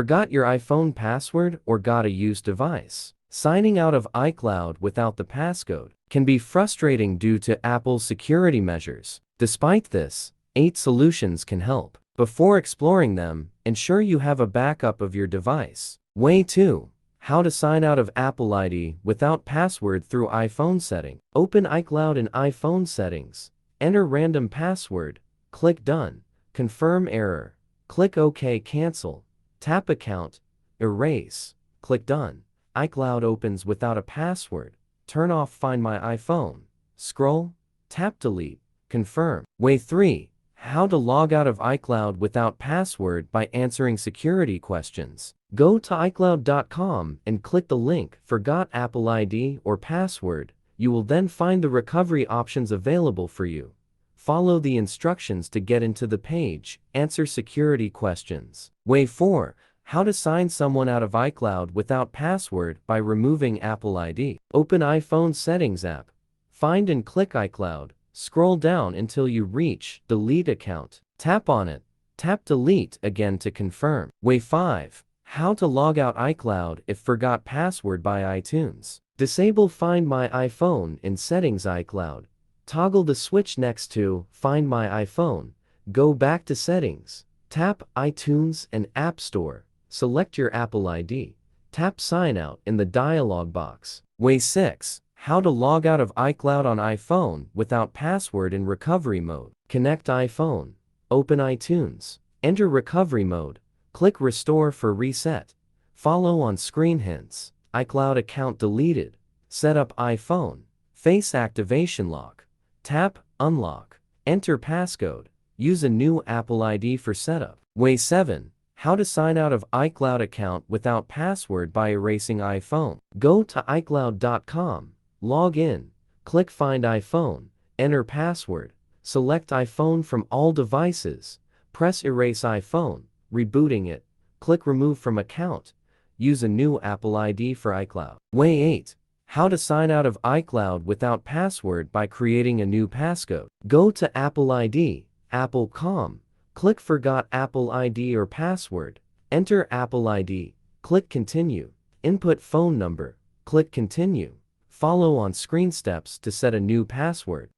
Forgot your iPhone password or got a used device? Signing out of iCloud without the passcode can be frustrating due to Apple's security measures. Despite this, 8 solutions can help. Before exploring them, ensure you have a backup of your device. Way 2. How to sign out of Apple ID without password through iPhone setting. Open iCloud in iPhone settings. Enter random password. Click Done. Confirm error. Click OK. Cancel. Tap Account. Erase. Click Done. iCloud opens without a password. Turn off Find My iPhone. Scroll. Tap Delete. Confirm. Way 3. How to log out of iCloud without password by answering security questions. Go to iCloud.com and click the link Forgot Apple ID or Password. You will then find the recovery options available for you. Follow the instructions to get into the page. Answer security questions. Way 4. How to sign someone out of iCloud without password by removing Apple ID. Open iPhone Settings app. Find and click iCloud. Scroll down until you reach Delete Account. Tap on it. Tap Delete again to confirm. Way 5. How to log out iCloud if forgot password by iTunes. Disable Find My iPhone in Settings iCloud. Toggle the switch next to Find My iPhone. Go back to Settings. Tap iTunes and App Store. Select your Apple ID. Tap Sign Out in the dialog box. Way 6. How to log out of iCloud on iPhone without password in recovery mode. Connect iPhone. Open iTunes. Enter recovery mode. Click Restore for reset. Follow on screen hints. iCloud account deleted. Set up iPhone. Face activation lock. Tap Unlock. Enter passcode. Use a new Apple ID for setup. Way 7. How to sign out of iCloud account without password by erasing iPhone. Go to iCloud.com. Log in. Click Find iPhone. Enter password. Select iPhone from all devices. Press Erase iPhone. Rebooting it. Click Remove from account. Use a new Apple ID for iCloud. Way 8. How to sign out of iCloud without password by creating a new passcode. Go to Apple ID, Apple.com. Click Forgot Apple ID or Password. Enter Apple ID. Click Continue. Input phone number. Click Continue. Follow on screen steps to set a new password.